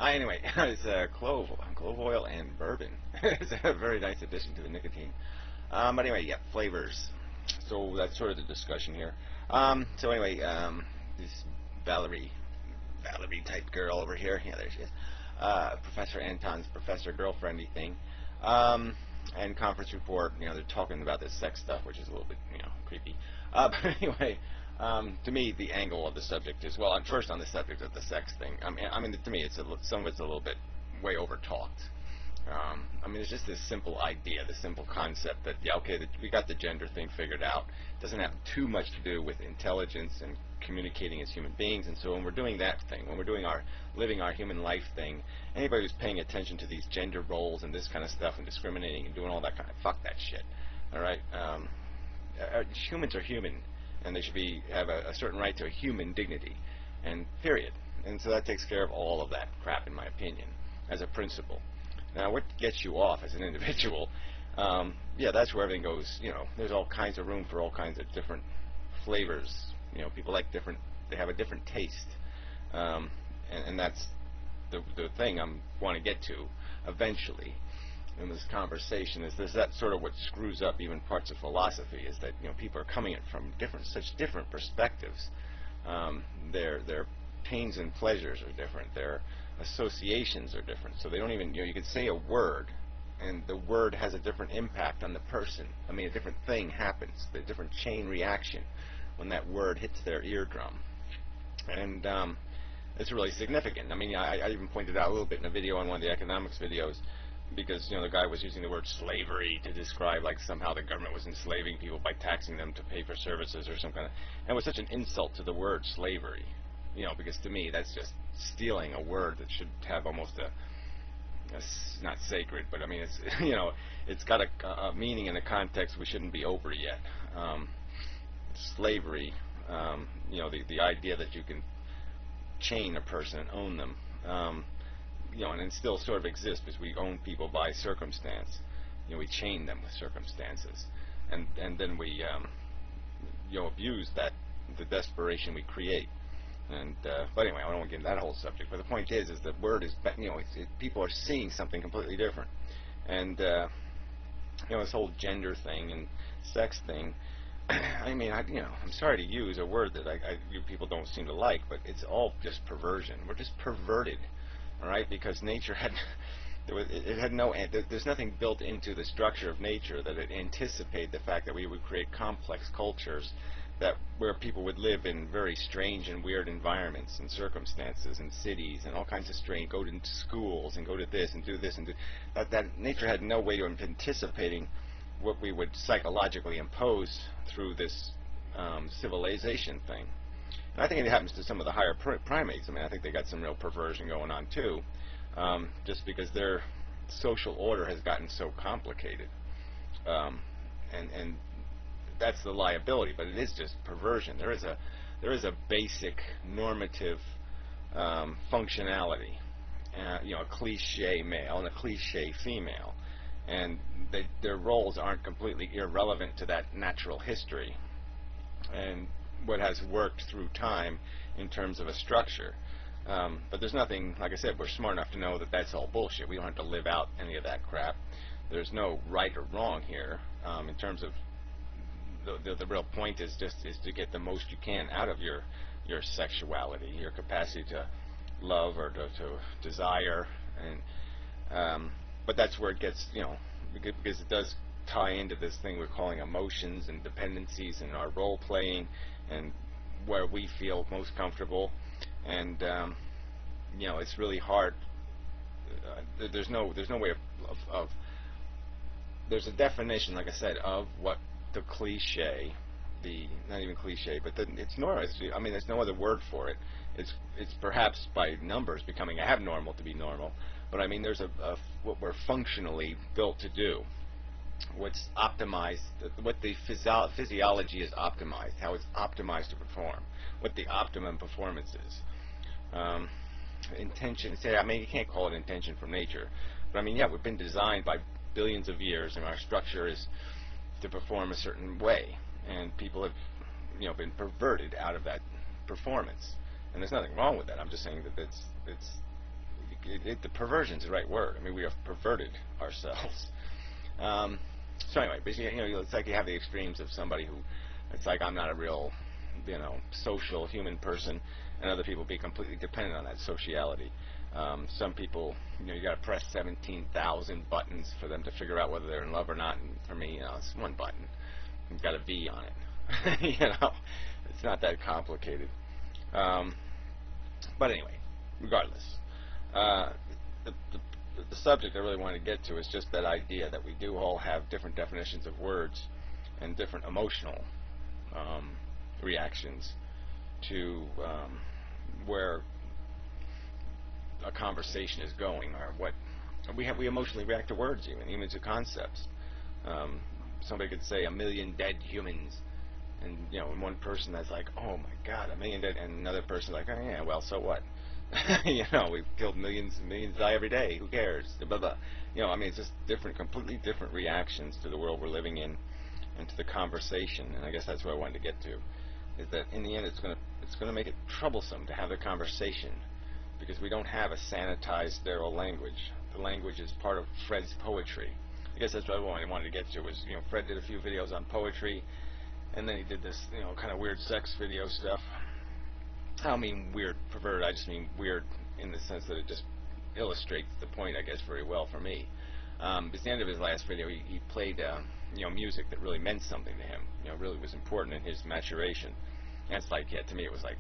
Anyway, it's clove oil and bourbon. It's a very nice addition to the nicotine. But anyway, yeah, flavors. So that's sort of the discussion here. So anyway, this Valerie type girl over here. Yeah, there she is. Professor Anton's professor girlfriendy thing. And conference report. They're talking about this sex stuff, which is a little bit, creepy. But anyway, to me, the angle of the subject is, well, I'm first on the subject of the sex thing. I mean, to me, some of it's a little bit way over talked. It's just this simple idea, this simple concept that, yeah, okay, we got the gender thing figured out. It doesn't have too much to do with intelligence and communicating as human beings. And so when we're doing that thing, when we're doing living our human life thing, anybody who's paying attention to these gender roles and this kind of stuff and discriminating and doing all that kind of, fuck that shit. All right? Humans are human, and they should have a certain right to a human dignity, and period. And so that takes care of all of that crap, in my opinion, as a principle. Now, what gets you off as an individual, yeah, that's where everything goes. There's all kinds of room for all kinds of different flavors. People like they have a different taste. And that's the thing I want to get to eventually in this conversation, is that sort of what screws up even parts of philosophy, is that, people are coming at it from such different perspectives. Their pains and pleasures are different. Their associations are different. So they don't even, you could say a word, and the word has a different impact on the person. A different thing happens, a different chain reaction when that word hits their eardrum. And it's really significant. I even pointed out a little bit in a video on one of the economics videos, because, the guy was using the word slavery to describe, like, somehow the government was enslaving people by taxing them to pay for services or some kind of, and it was such an insult to the word slavery. Because to me, that's just stealing a word that should have almost not sacred, but it's, it's got a meaning in a context we shouldn't be over yet. Slavery, the idea that you can chain a person and own them, and it still sort of exists, because we own people by circumstance. We chain them with circumstances, and then we abuse the desperation we create. And but anyway, I don't want to get into that whole subject. But the point is that word is, people are seeing something completely different. And this whole gender thing and sex thing. I'm sorry to use a word that you people don't seem to like, but it's all just perversion. We're just perverted, all right? Because nature there's nothing built into the structure of nature that it anticipated the fact that we would create complex cultures where people would live in very strange and weird environments and circumstances and cities and all kinds of strange, go to schools and go to this and do this and do that. Nature had no way of anticipating what we would psychologically impose through this civilization thing. And I think it happens to some of the higher primates. I think they got some real perversion going on too, just because their social order has gotten so complicated. And that's the liability, but it is just perversion. There is a basic normative functionality, a cliche male and a cliche female, and their roles aren't completely irrelevant to that natural history and what has worked through time in terms of a structure. But there's nothing, like I said, we're smart enough to know that that's all bullshit. We don't have to live out any of that crap. There's no right or wrong here in terms of the real point is to get the most you can out of your sexuality, your capacity to love or to desire, and but that's where it gets, because it does tie into this thing we're calling emotions and dependencies and our role playing and where we feel most comfortable, and it's really hard. There's no way of there's a definition, like I said, of what the cliche, not even cliche, but it's normal. There's no other word for it. It's perhaps by numbers becoming abnormal to be normal, but there's what we're functionally built to do. What's optimized, what the physiology is optimized, how it's optimized to perform, what the optimum performance is. Intention, you can't call it intention from nature, but we've been designed by billions of years, and our structure is to perform a certain way, and people have been perverted out of that performance, and there's nothing wrong with that. I'm just saying that it's the perversion is the right word. I mean, we have perverted ourselves. So anyway, basically, it's like you have the extremes of somebody who, it's like I'm not a real, social human person, and other people be completely dependent on that sociality. Some people, you got to press 17,000 buttons for them to figure out whether they're in love or not. And for me, it's one button. You've got a V on it. It's not that complicated. But anyway, regardless, the subject I really wanted to get to is just that idea that we do all have different definitions of words and different emotional reactions to where a conversation is going, or what we emotionally react to words, even to concepts. Somebody could say 1 million dead humans, and one person that's like, oh my God, 1 million dead, and another person like, oh yeah, well, so what? We've killed millions and millions die every day. Who cares? Blah blah. It's just completely different reactions to the world we're living in, and to the conversation. And I guess that's what I wanted to get to, is that in the end, it's gonna make it troublesome to have the conversation, because we don't have a sanitized, sterile language. The language is part of Fred's poetry. I guess that's what I wanted to get to. Was Fred did a few videos on poetry, and then he did this kind of weird sex video stuff. I don't mean weird, perverted. I just mean weird in the sense that it just illustrates the point, I guess, very well for me. At the end of his last video, he played music that really meant something to him. Really was important in his maturation. And it's like, yeah, to me, it was like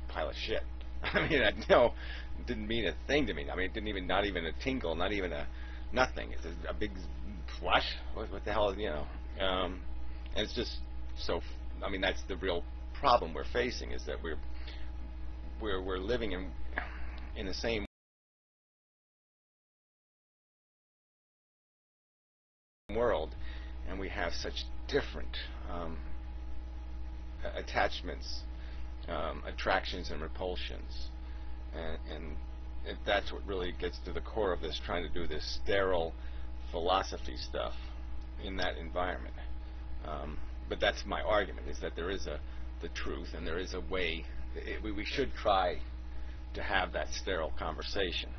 a pile of shit. I mean, it didn't mean a thing to me. I mean, it didn't even, not even a tinkle, not even a nothing. It's a big what? What the hell, And it's just so. I mean, that's the real problem we're facing, is that we're living in the same world, and we have such different attachments, attractions and repulsions, and that's what really gets to the core of this, trying to do this sterile philosophy stuff in that environment. But that's my argument, is that there is the truth, and there is a way. We should try to have that sterile conversation,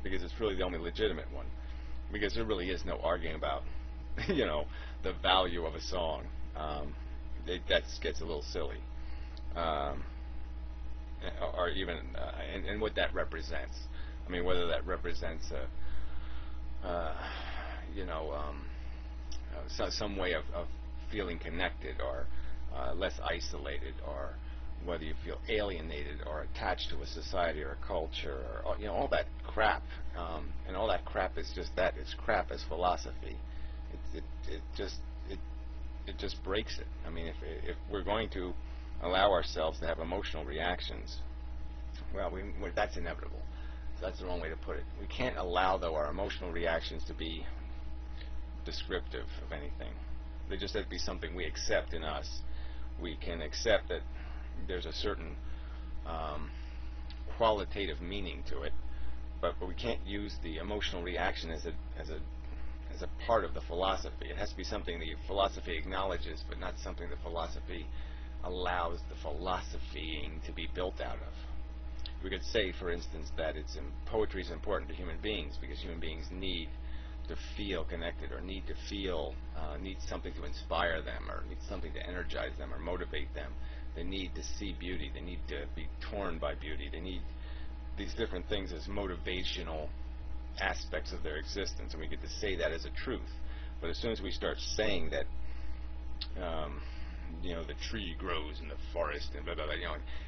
because it's really the only legitimate one. Because there really is no arguing about, the value of a song. That gets a little silly, or even and what that represents. I mean, whether that represents some way of feeling connected, or less isolated, or whether you feel alienated or attached to a society or a culture, or all that crap. And all that crap is just that. It's crap as philosophy. It just breaks it. I mean, if we're going to allow ourselves to have emotional reactions, well, that's inevitable. So that's the wrong way to put it. We can't allow, though, our emotional reactions to be descriptive of anything. They just have to be something we accept in us. We can accept that there's a certain qualitative meaning to it, but we can't use the emotional reaction as a part of the philosophy. It has to be something the philosophy acknowledges, but not something the philosophy allows the philosophying to be built out of. We could say, for instance, that poetry is important to human beings because human beings need to feel connected, or need to feel, need something to inspire them, or need something to energize them or motivate them. They need to see beauty. They need to be torn by beauty. They need these different things as motivational aspects of their existence, and we get to say that as a truth. But as soon as we start saying that, the tree grows in the forest and blah blah blah,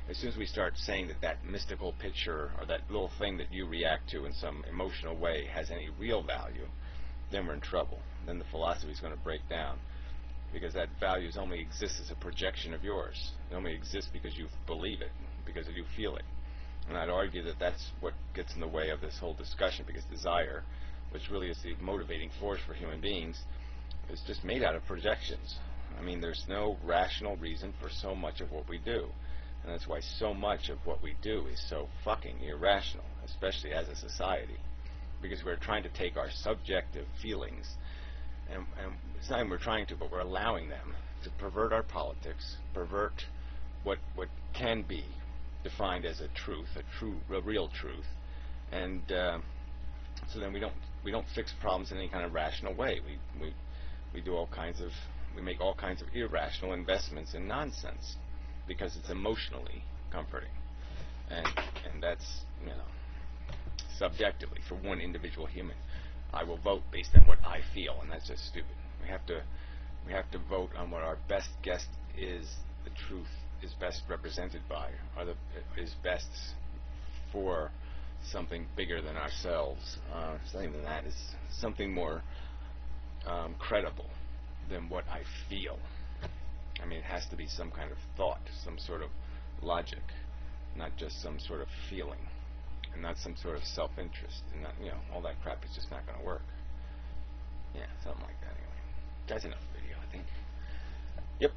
as soon as we start saying that mystical picture, or that little thing that you react to in some emotional way, has any real value, then we're in trouble. Then the philosophy is going to break down, because that value only exists as a projection of yours. It only exists because you believe it, because you feel it. And I'd argue that that's what gets in the way of this whole discussion, because desire, which really is the motivating force for human beings, is just made out of projections. I mean, there's no rational reason for so much of what we do. And that's why so much of what we do is so fucking irrational, especially as a society. Because we're trying to take our subjective feelings, and it's not even we're trying to, but we're allowing them to pervert our politics, pervert what can be defined as a truth, a real truth, and so then we don't fix problems in any kind of rational way. We do all kinds of we make all kinds of irrational investments in nonsense because it's emotionally comforting, and that's, you know, subjectively for one individual human. I will vote based on what I feel, and that's just stupid. We have to vote on what our best guess is. The truth is best represented by, or is best for something bigger than ourselves. Something than that is something more credible than what I feel. I mean, it has to be some kind of thought, some sort of logic, not just some sort of feeling, and not some sort of self-interest, and not, you know, all that crap is just not going to work. Yeah, something like that anyway. That's enough video, I think. Yep.